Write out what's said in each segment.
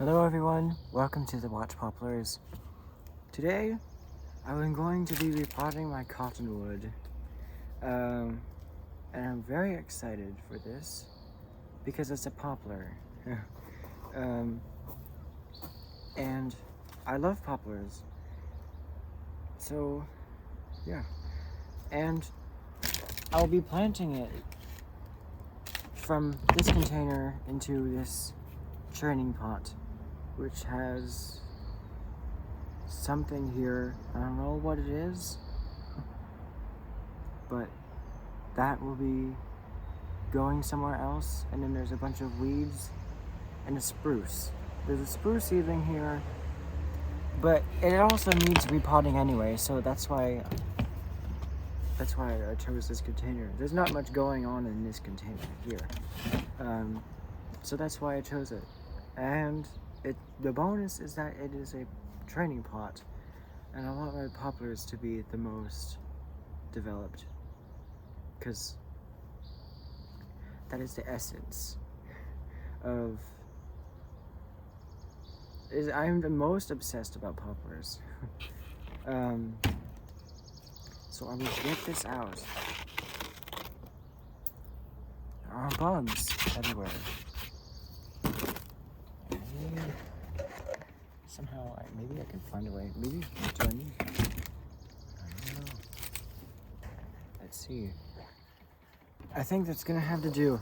Hello everyone, welcome to the Watch Poplars. Today, I'm going to be repotting my cottonwood. And I'm very excited for this because it's a poplar. And I love poplars. So, yeah. And I'll be planting it from this container into this churning pot, which has something here. I don't know what it is, but that will be going somewhere else. And then there's a bunch of weeds and a spruce. There's a spruce seedling here, but it also needs repotting anyway, so that's why I chose this container. There's not much going on in this container here, so that's why I chose it. And the bonus is that it is a training pot, and I want my poplars to be the most developed, because that is the essence of. I'm the most obsessed about poplars. So I will get this out. There are bugs everywhere. Somehow, maybe I can find a way. Maybe, what do I need? I don't know. Let's see. I think that's gonna have to do.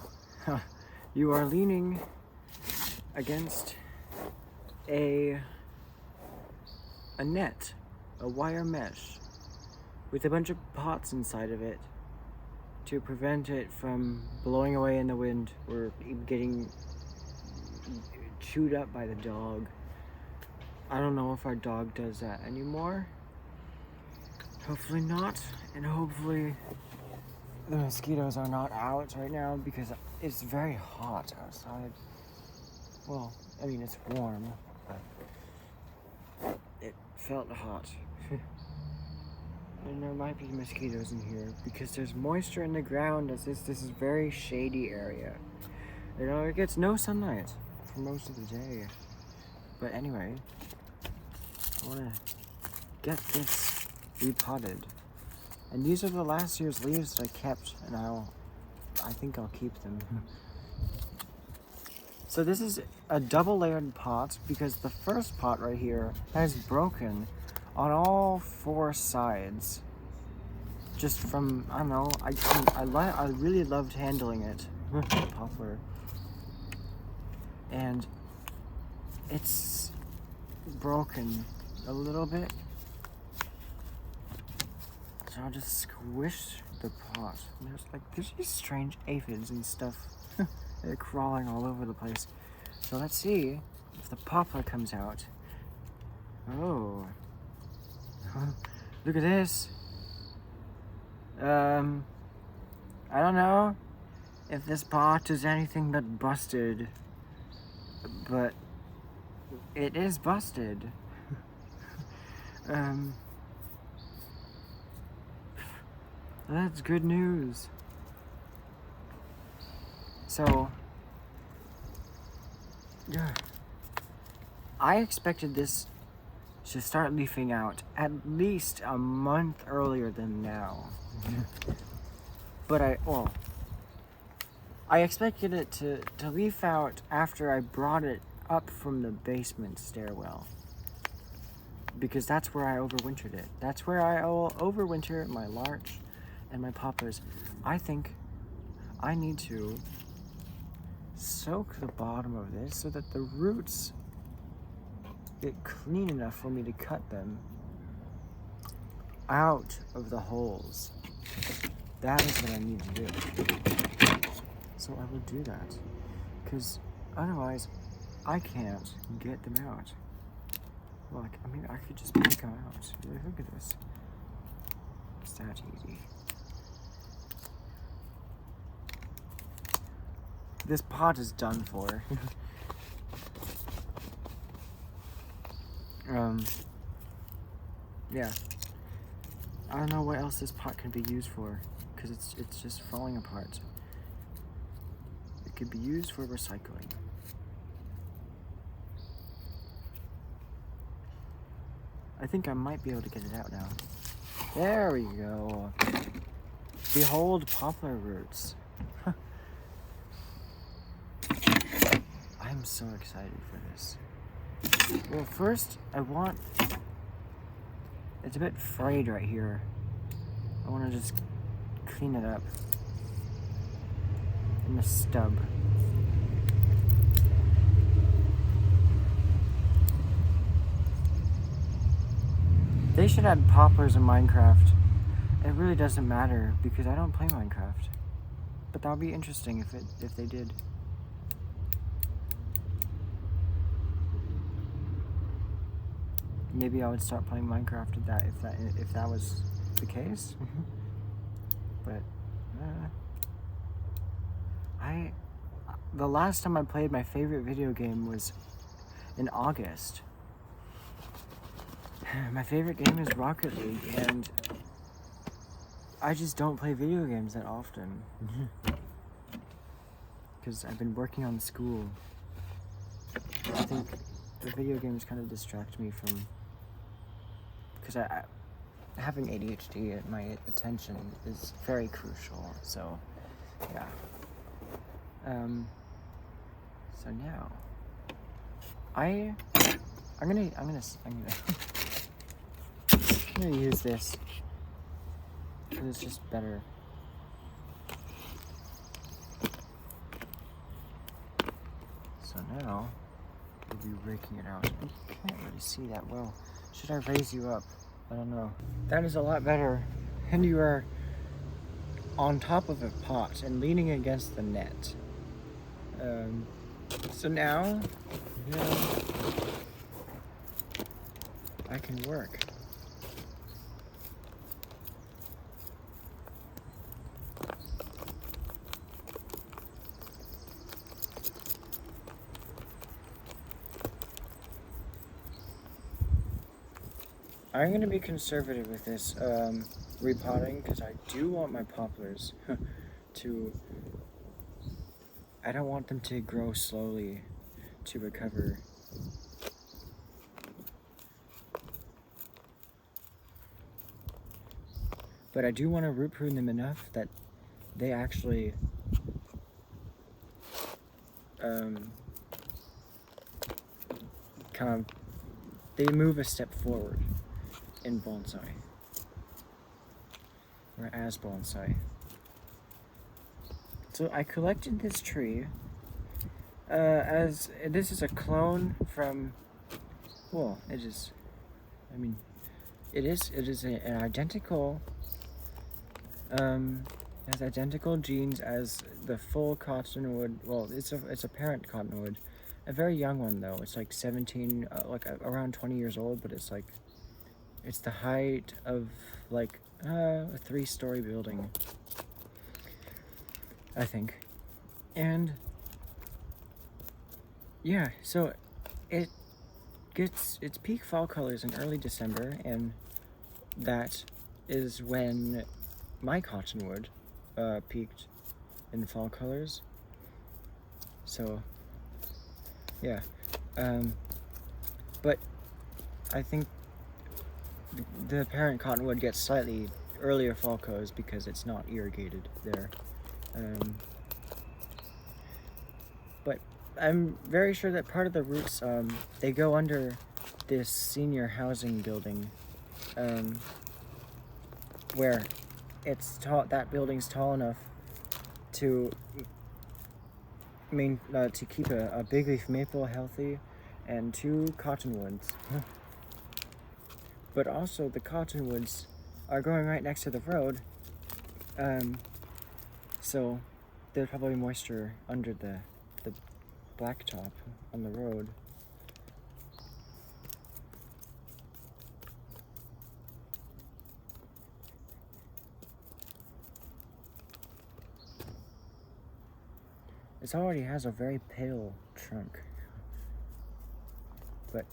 You are leaning against a net, a wire mesh, with a bunch of pots inside of it to prevent it from blowing away in the wind or getting chewed up by the dog. I don't know if our dog does that anymore. Hopefully not, and hopefully the mosquitoes are not out right now because it's very hot outside. Well, I mean, it's warm, but it felt hot. And there might be mosquitoes in here because there's moisture in the ground as this is a very shady area. You know, it gets no sunlight for most of the day. But anyway, I want to get this repotted. And these are the last year's leaves that I kept, and I think I'll keep them. So this is a double layered pot because the first pot right here has broken on all four sides. Just from, I don't know, I really loved handling it. Poplar. And it's broken a little bit. So I'll just squish the pot. And there's these strange aphids and stuff. They're crawling all over the place. So let's see if the poplar comes out. Oh. Look at this. I don't know if this pot is anything but busted, but it is busted. That's good news. So, yeah, I expected this to start leafing out at least a month earlier than now. But I expected it to leaf out after I brought it up from the basement stairwell, because that's where I overwintered it. That's where I will overwinter my larch and my poplars. I think I need to soak the bottom of this so that the roots get clean enough for me to cut them out of the holes. That is what I need to do. So I will do that, because otherwise I can't get them out. Well, I mean, I could just pick them out. Look at this. It's that easy. This pot is done for. Yeah. I don't know what else this pot can be used for, because it's just falling apart. It could be used for recycling. I think I might be able to get it out now. There we go. Behold poplar roots. I'm so excited for this. Well, first, it's a bit frayed right here. I want to just clean it up. In the stub. They should add poplars in Minecraft. It really doesn't matter because I don't play Minecraft. But that would be interesting if they did. Maybe I would start playing Minecraft if that was the case. But the last time I played my favorite video game was in August. My favorite game is Rocket League, and I just don't play video games that often. Because I've been working on school. I think the video games kind of distract me from... Because having ADHD, my attention is very crucial, so yeah. So now, I'm gonna use this because it's just better. So now we'll be raking it out. You can't really see that well. Should I raise you up? I don't know. That is a lot better. And you are on top of a pot and leaning against the net. So now, I can work. I'm going to be conservative with this repotting because I do want my poplars to... I don't want them to grow slowly to recover. But I do want to root prune them enough that they actually they move a step forward in bonsai, or as bonsai. So I collected this tree as this is a clone from, well, it is an identical, has identical genes as the full cottonwood. Well, it's a parent cottonwood, a very young one though. It's like 17, like around 20 years old, but it's the height of like a 3-story building, I think. And yeah, so it gets its peak fall colors in early December, and that is when my cottonwood peaked in fall colors. So yeah, but I think the parent cottonwood gets slightly earlier fall colors because it's not irrigated there. But I'm very sure that part of the roots, they go under this senior housing building, where it's tall. That building's tall enough to to keep a big leaf maple healthy, and 2 cottonwoods. But also the cottonwoods are going right next to the road, so there's probably moisture under the blacktop on the road. It already has a very pale trunk, but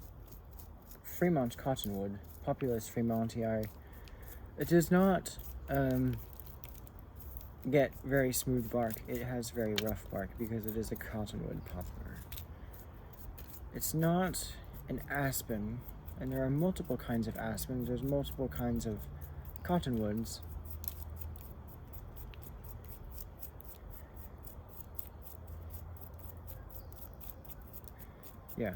Fremont's cottonwood, Populus fremontii, it does not get very smooth bark. It has very rough bark because it is a cottonwood poplar. It's not an aspen, And there are multiple kinds of aspens. There's multiple kinds of cottonwoods. Yeah.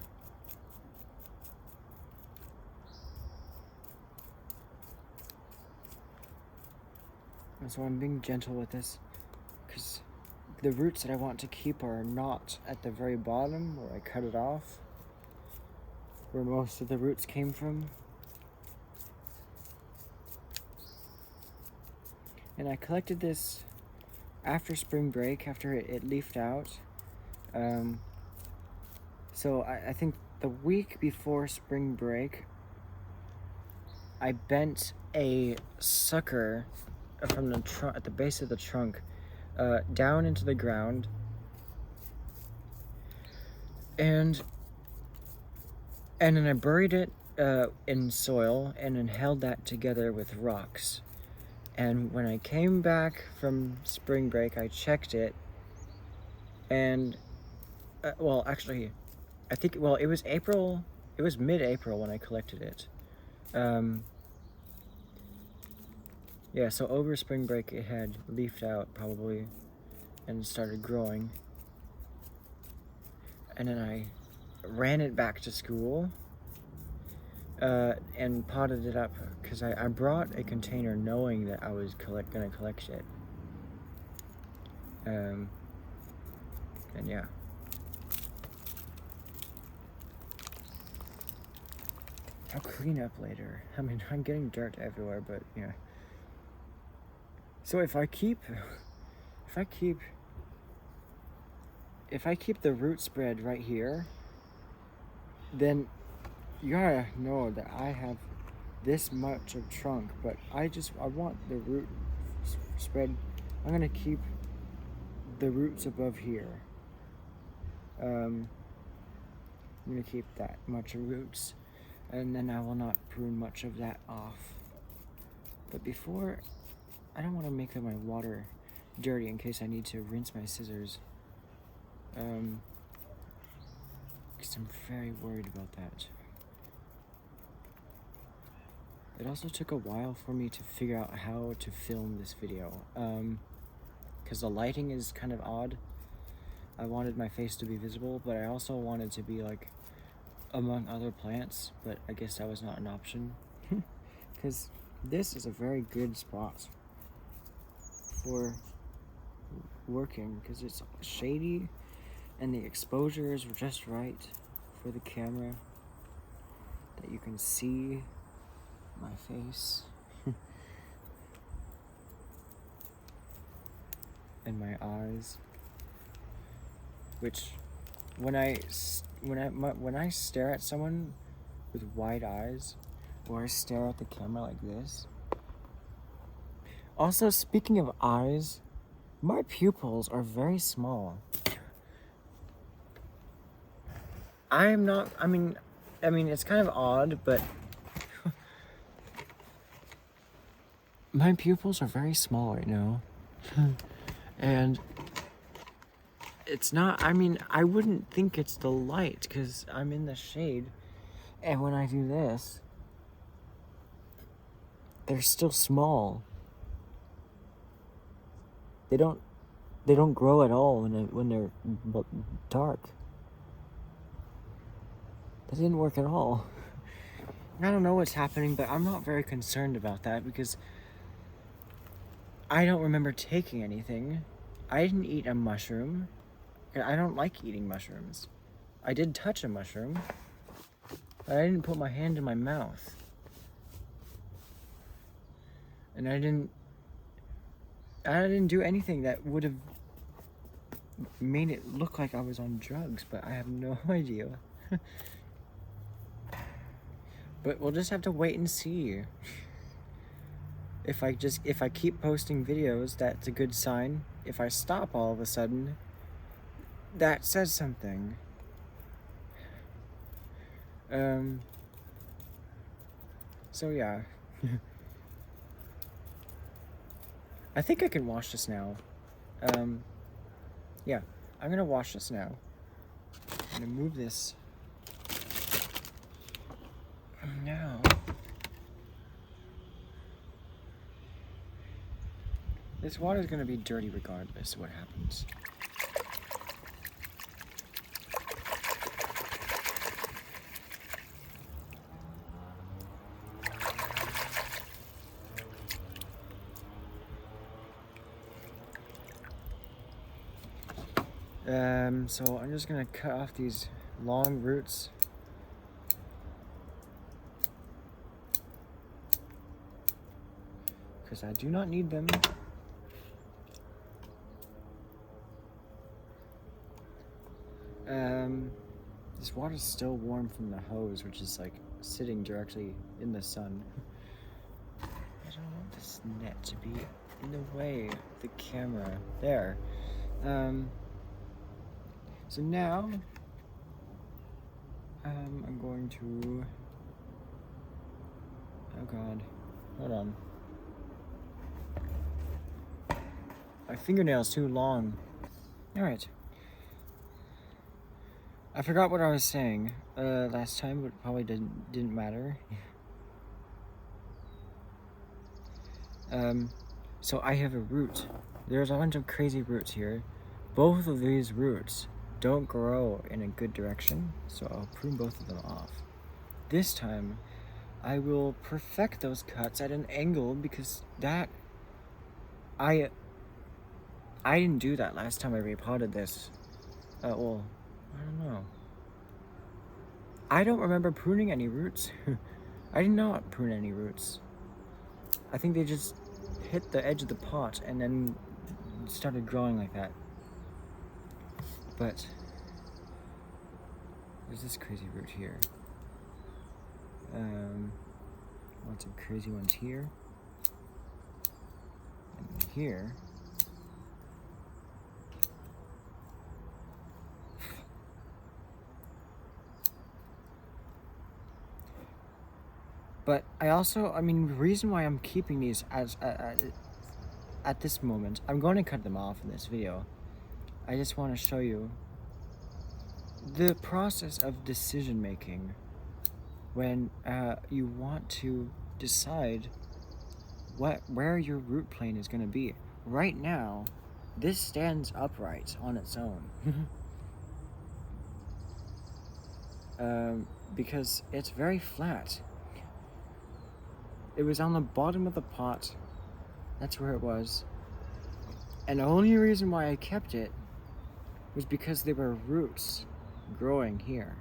And so I'm being gentle with this because the roots that I want to keep are not at the very bottom where I cut it off, where most of the roots came from. And I collected this after spring break, after it leafed out. So I think the week before spring break, I bent a sucker from the trunk at the base of the trunk down into the ground, and then I buried it in soil and then held that together with rocks. And when I came back from spring break, I checked it, and well, actually, I think, well, it was April. It was mid-April when I collected it. Yeah, so over spring break it had leafed out probably and started growing. And then I ran it back to school and potted it up because I brought a container knowing that I was gonna collect it. And yeah. I'll clean up later. I mean, I'm getting dirt everywhere, but yeah. So if I keep the root spread right here, then you gotta know that I have this much of trunk, but I want the root spread. I'm gonna keep the roots above here. I'm gonna keep that much of roots, and then I will not prune much of that off. But before, I don't want to make my water dirty in case I need to rinse my scissors. Because I'm very worried about that. It also took a while for me to figure out how to film this video. Because the lighting is kind of odd. I wanted my face to be visible, but I also wanted to be like among other plants, but I guess that was not an option. Because this is a very good spot for working because it's shady and the exposure is just right for the camera that you can see my face and my eyes, which when I stare at someone with wide eyes, or I stare at the camera like this. Also, speaking of eyes, my pupils are very small. I mean, it's kind of odd, but my pupils are very small right now. And it's not, I wouldn't think it's the light because I'm in the shade. And when I do this, they're still small. They don't grow at all when they're dark. That didn't work at all. I don't know what's happening, but I'm not very concerned about that because I don't remember taking anything. I didn't eat a mushroom. I don't like eating mushrooms. I did touch a mushroom, but I didn't put my hand in my mouth. And I didn't do anything that would have made it look like I was on drugs, but I have no idea. But we'll just have to wait and see. If I keep posting videos, that's a good sign. If I stop all of a sudden, that says something. So yeah. I think I can wash this now. Yeah, I'm gonna wash this now. I'm gonna move this. Now, this water is going to be dirty regardless of what happens. So I'm just gonna cut off these long roots. Because I do not need them. This water's still warm from the hose, which is like sitting directly in the sun. I don't want this net to be in the way of the camera. There. So now, I'm going to, oh god, hold on. My fingernail's too long. Alright. I forgot what I was saying last time, but it probably didn't matter. So I have a root. There's a bunch of crazy roots here. Both of these roots don't grow in a good direction, so I'll prune both of them off. This time, I will perfect those cuts at an angle because that I didn't do that last time I repotted this. Well, I don't know. I don't remember pruning any roots. I did not prune any roots. I think they just hit the edge of the pot and then started growing like that. But there's this crazy root here. Lots of crazy ones here. And here. But I mean, the reason why I'm keeping these as at this moment, I'm going to cut them off in this video. I just want to show you the process of decision making when you want to decide where your root plane is going to be. Right now, this stands upright on its own. Because it's very flat. It was on the bottom of the pot. That's where it was. And the only reason why I kept it was because there were roots growing here.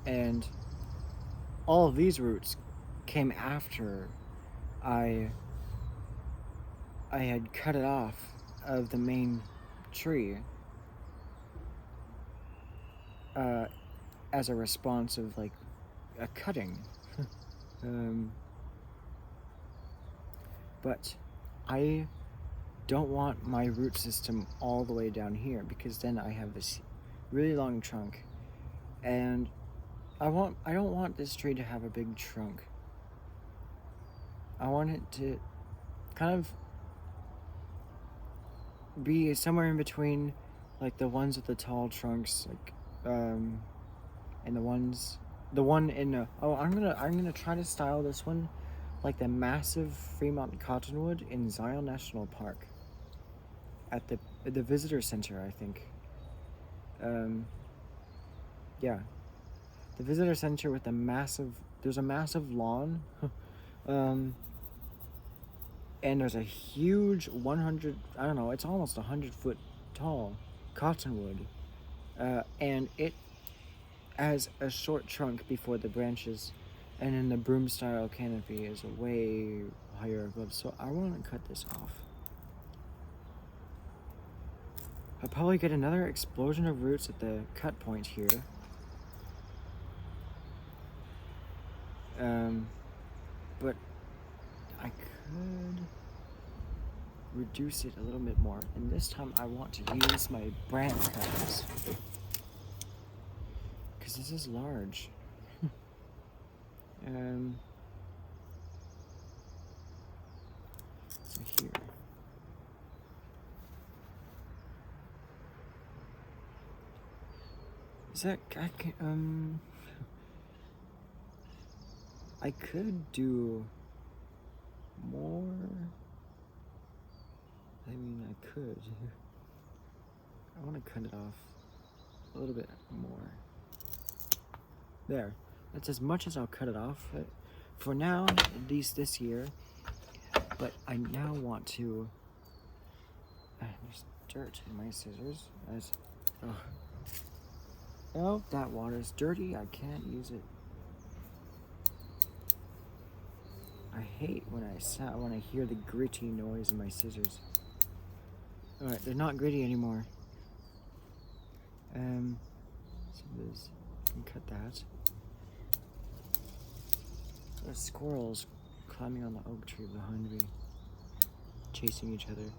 And all of these roots came after I had cut it off of the main tree as a response of like a cutting. But I don't want my root system all the way down here because then I have this really long trunk, and I don't want this tree to have a big trunk. I want it to kind of be somewhere in between, like the ones with the tall trunks, like and the one in I'm gonna try to style this one like the massive Fremont cottonwood in Zion National Park at the visitor center, I think. Yeah, the visitor center with there's a massive lawn, and there's a huge 100, I don't know, it's almost 100-foot tall cottonwood, and it has a short trunk before the branches, and then the broom style canopy is a way higher above, so I want to cut this off. I'll probably get another explosion of roots at the cut point here. But I could reduce it a little bit more, and this time I want to use my branch cutters because this is large. So here. Is that, I could do more. I mean, I could. I want to cut it off a little bit more. There. That's as much as I'll cut it off for now, at least this year. But I now want to. There's dirt in my scissors. Oh, that water's dirty. I can't use it. I hate when I hear the gritty noise in my scissors. All right, they're not gritty anymore. So this, I can cut that. There's squirrels climbing on the oak tree behind me, chasing each other.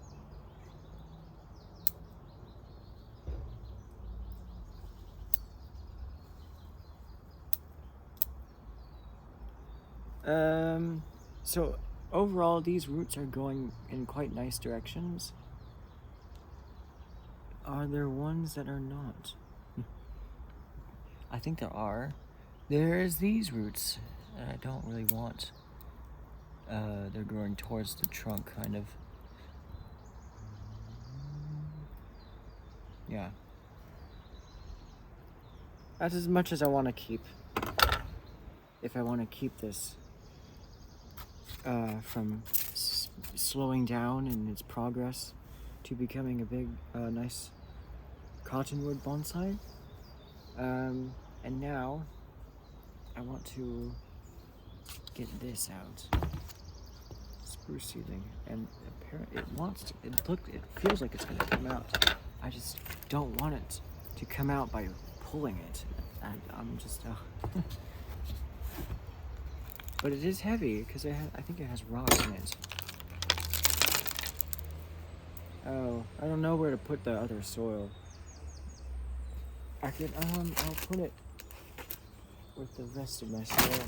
So overall, these roots are going in quite nice directions. Are there ones that are not? I think there are. There's these roots that I don't really want. They're growing towards the trunk, kind of. Yeah. That's as much as I want to keep. If I want to keep this from slowing down in its progress to becoming a big, nice cottonwood bonsai. And now I want to get this out. Spruce seedling, and apparently it feels like it's gonna come out. I just don't want it to come out by pulling it. I'm just but it is heavy because I think it has rocks in it. Oh, I don't know where to put the other soil. I could I'll put it with the rest of my soil.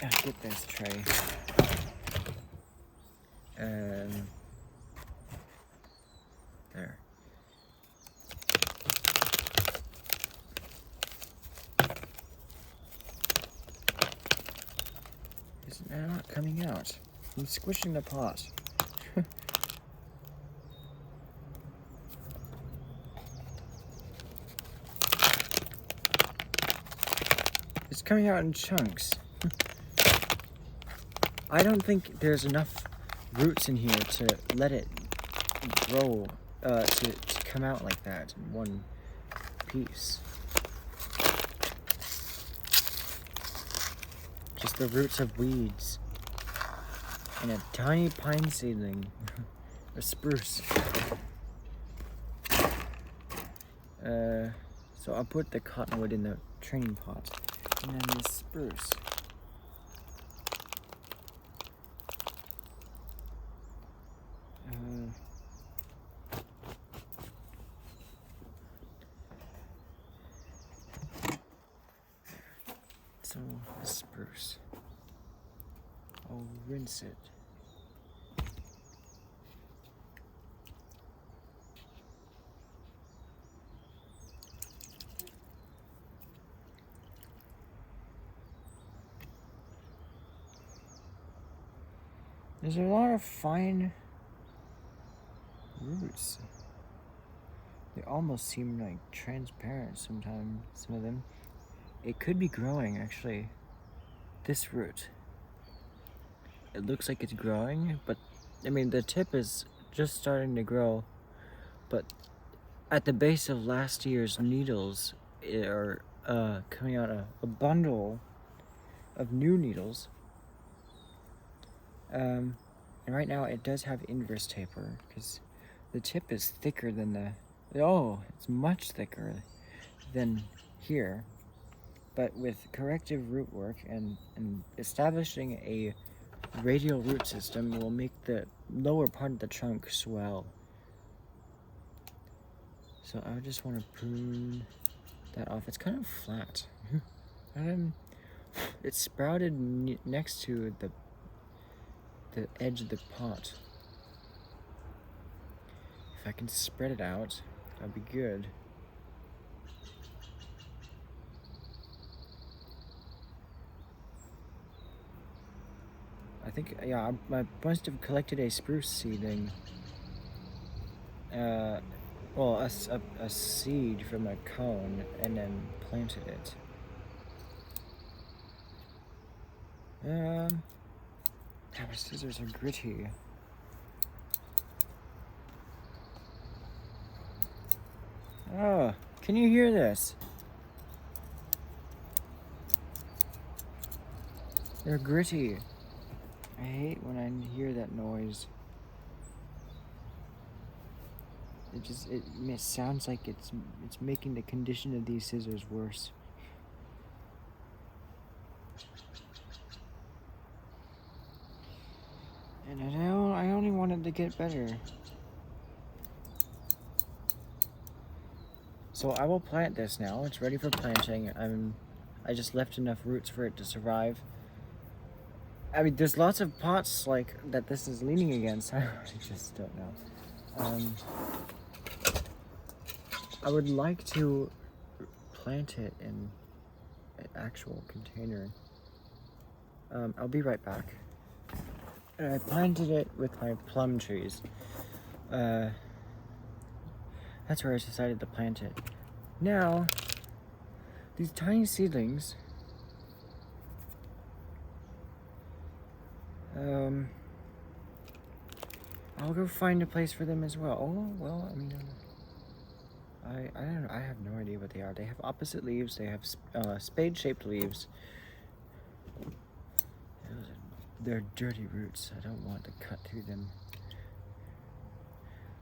I'll get this tray. There. It's not coming out. I'm squishing the pot. It's coming out in chunks. I don't think there's enough roots in here to let it grow, to come out like that in one piece. Just the roots of weeds and a tiny pine seedling, a spruce. So I'll put the cottonwood in the training pot, and then the spruce. So the spruce, I'll rinse it. There's a lot of fine roots. They almost seem like transparent sometimes, some of them. It could be growing, actually. This root. It looks like it's growing, but I mean, the tip is just starting to grow. But at the base of last year's needles are coming out a bundle of new needles. And right now it does have inverse taper because the tip is thicker than it's much thicker than here. But with corrective root work and establishing a radial root system will make the lower part of the trunk swell. So I just want to prune that off. It's kind of flat. It's sprouted next to the edge of the pot. If I can spread it out, that'd be good. think, yeah, I must have collected a spruce seedling. Well, a seed from a cone and then planted it. My scissors are gritty. Oh, can you hear this? They're gritty. I hate when I hear that noise. It sounds like it's making the condition of these scissors worse. And I only wanted to get better. So I will plant this now. It's ready for planting. I just left enough roots for it to survive. I mean, there's lots of pots like that this is leaning against. I just don't know. I would like to plant it in an actual container. I'll be right back. I planted it with my plum trees. That's where I decided to plant it. Now, these tiny seedlings, I'll go find a place for them as well. Oh, well, I mean, I don't know, I have no idea what they are. They have opposite leaves, they have spade-shaped leaves. They're dirty roots. I don't want to cut through them.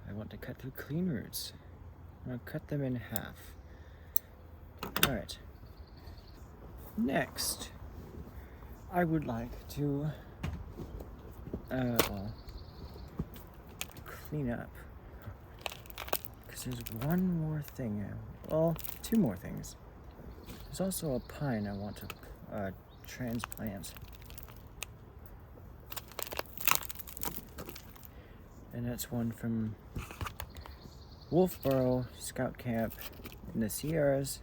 I want to cut through clean roots. I'll cut them in half. Alright. Next, I would like to clean up. Because there's one more thing. Well, two more things. There's also a pine I want to transplant. And that's one from Wolfboro Scout Camp in the Sierras.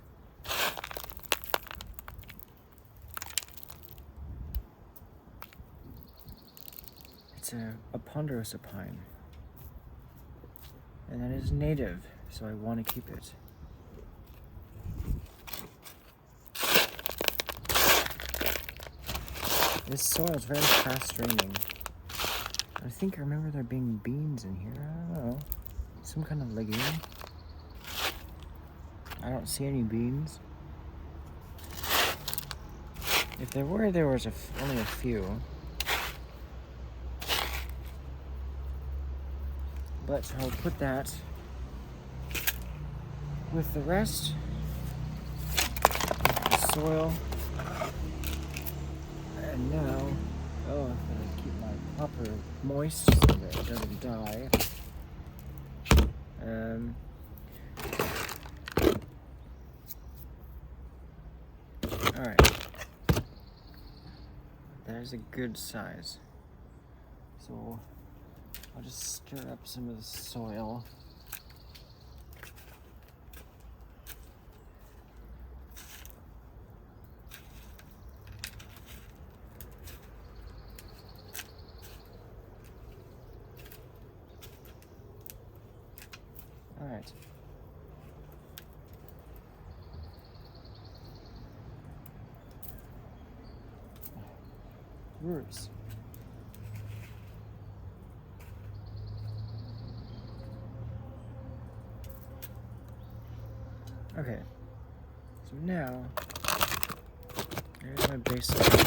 It's a ponderosa pine. And that is native, so I want to keep it. This soil is very fast draining. I think I remember there being beans in here. I don't know. Some kind of legume. I don't see any beans. If there were, there was only a few. But I'll put that with the rest of the soil. And now, oh, I've got to keep my popper moist so that it doesn't die. Alright. That is a good size. So I'll just stir up some of the soil. All right. Roots. Okay. So now, here's my base layer.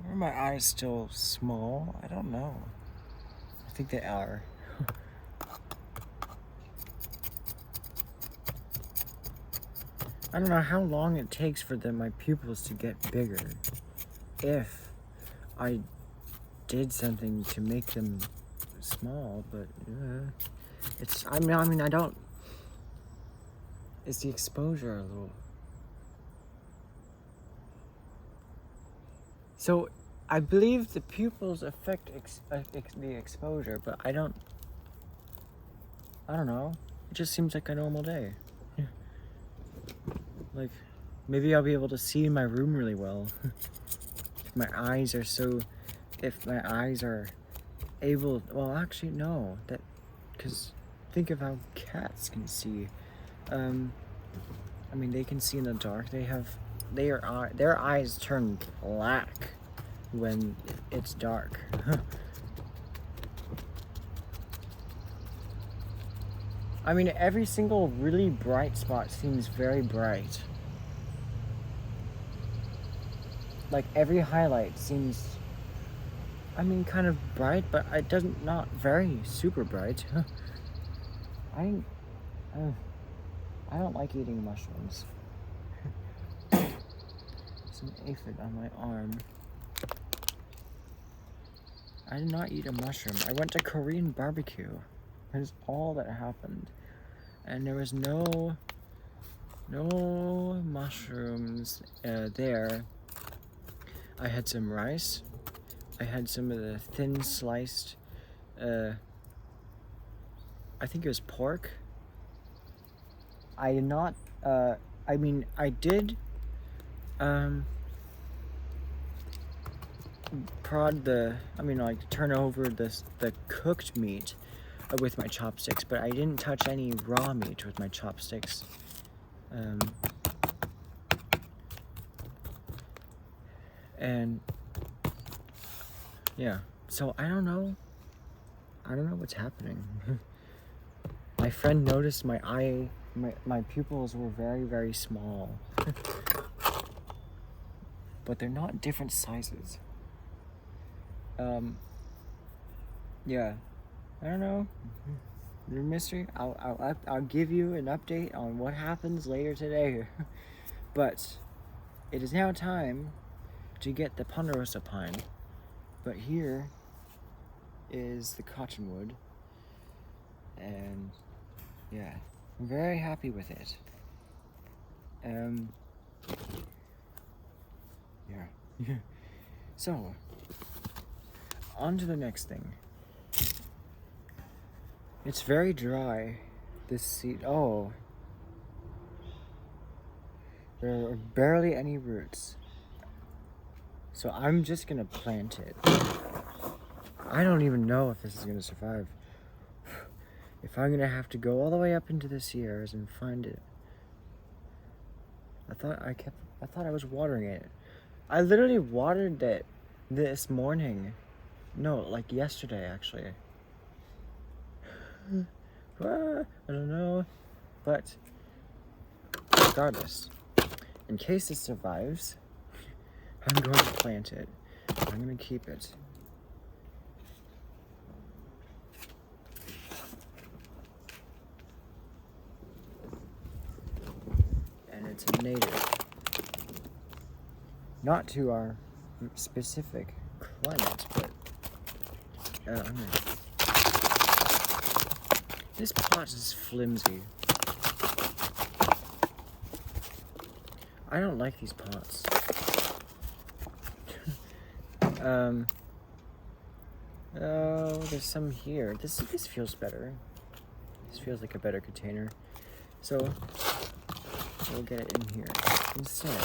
Are my eyes still small? I don't know. I think they are. I don't know how long it takes for my pupils to get bigger. If I did something to make them small, but it's, I mean, I don't, it's the exposure a little. So, I believe the pupils affect the exposure, but I don't know. It just seems like a normal day. Like, maybe I'll be able to see my room really well. If my eyes are able, well, actually, no. Because think of how cats can see. I mean, they can see in the dark. Their eyes turn black when it's dark. I mean, every single really bright spot seems very bright. Like, every highlight seems, I mean, kind of bright, but it doesn't, not very super bright. I don't like eating mushrooms. There's an aphid on my arm. I did not eat a mushroom. I went to Korean barbecue. That's all that happened. And there was no mushrooms there. I had some rice. I had some of the thin sliced, I think it was pork. I did not, I mean, I did, turn over the cooked meat with my chopsticks, but I didn't touch any raw meat with my chopsticks. And yeah, so I don't know what's happening. My friend noticed my pupils were very, very small. But they're not different sizes. Yeah, I don't know. The mystery. I'll give you an update on what happens later today. But it is now time to get the ponderosa pine. But here is the cottonwood, and yeah, I'm very happy with it. Yeah. So, on to the next thing. It's very dry, this seed. Oh, there are barely any roots. So I'm just gonna plant it. I don't even know if this is gonna survive. If I'm gonna have to go all the way up into the Sierras and find it. I thought I was watering it. I literally watered it this morning. No, like yesterday, actually. I don't know. But regardless, in case it survives, I'm going to plant it. I'm going to keep it. And it's a native. Not to our specific climate, but this pot is flimsy. I don't like these pots. Oh, there's some here. This feels better. This feels like a better container. So we'll get it in here instead.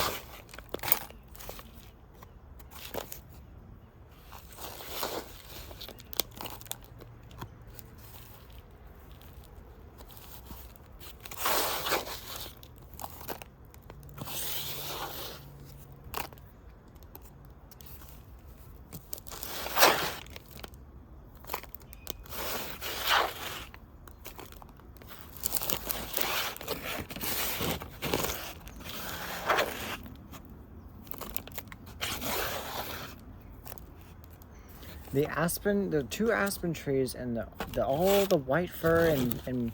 the two aspen trees and all the white fir and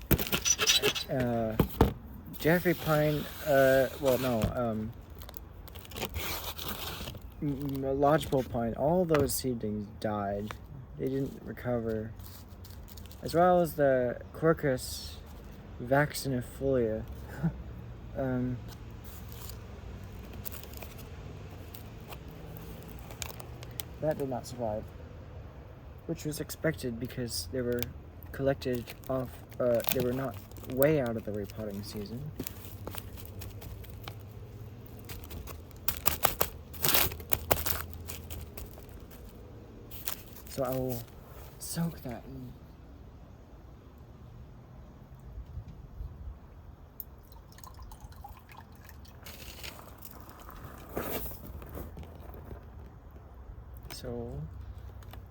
Jeffrey pine, lodgepole pine, all those seedlings died. They didn't recover. As well as the Quercus vaccinifolia. That did not survive, which was expected because they were collected off, they were not way out of the repotting season. So I will soak that in. So,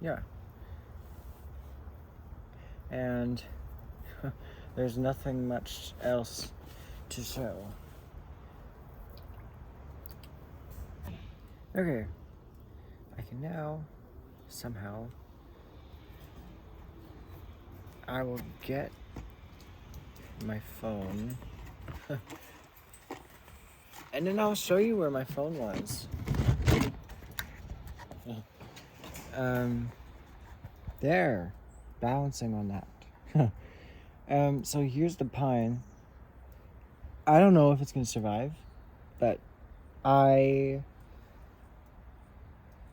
yeah. And there's nothing much else to show. Okay. I can now, somehow, I will get my phone. And then I'll show you where my phone was. There, balancing on that. So here's the pine. I don't know if it's gonna survive, but I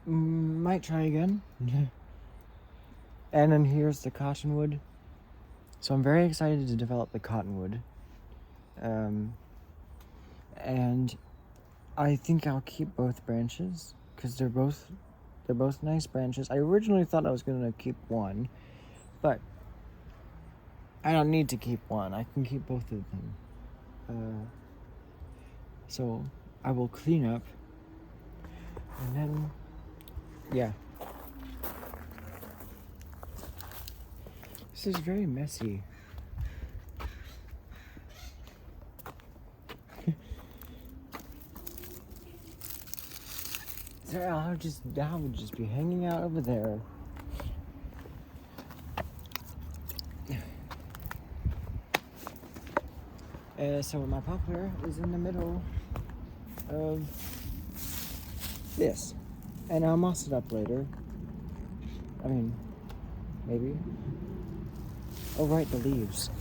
might try again. And then here's the cottonwood. So I'm very excited to develop the cottonwood. And I think I'll keep both branches because they're both nice branches. I originally thought I was gonna keep one, but I don't need to keep one. I can keep both of them. So I will clean up, and then yeah. This is very messy. That would just be hanging out over there. So my poplar is in the middle of this, and I'll moss it up later. I mean, maybe. Oh right, the leaves.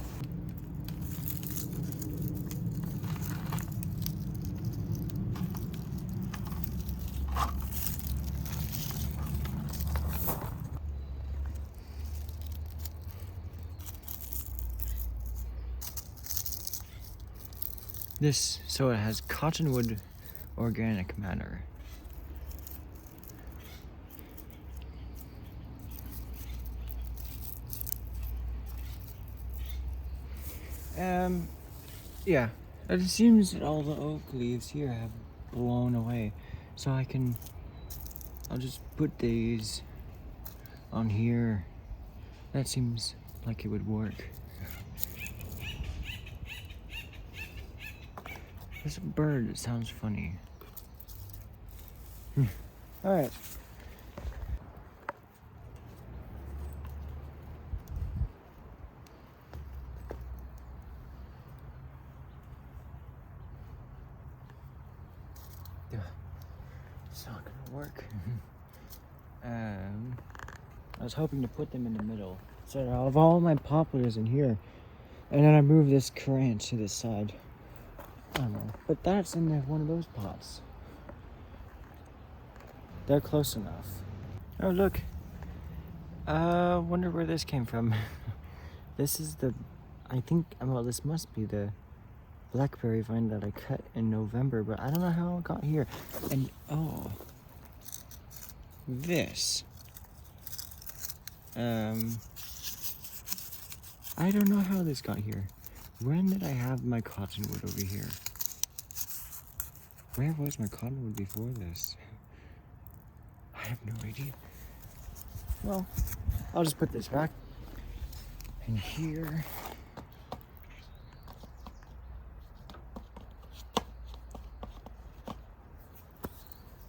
So it has cottonwood organic matter. Yeah, it seems that all the oak leaves here have blown away, so I'll just put these on here. That seems like it would work. There's a bird that sounds funny. Alright. It's not gonna work. I was hoping to put them in the middle. So I have all my poplars in here. And then I move this currant to the side. I don't know. But that's in one of those pots. They're close enough. Oh, look. Wonder where this came from. This is this must be the blackberry vine that I cut in November, but I don't know how it got here. And, this. I don't know how this got here. When did I have my cottonwood over here? Where was my cottonwood before this? I have no idea. Well, I'll just put this back in here.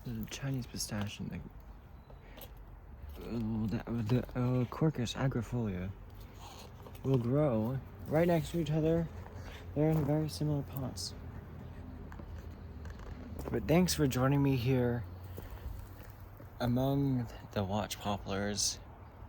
There's a Chinese pistache in the Quercus agrifolia will grow right next to each other. They're in very similar pots. But thanks for joining me here among the watch poplars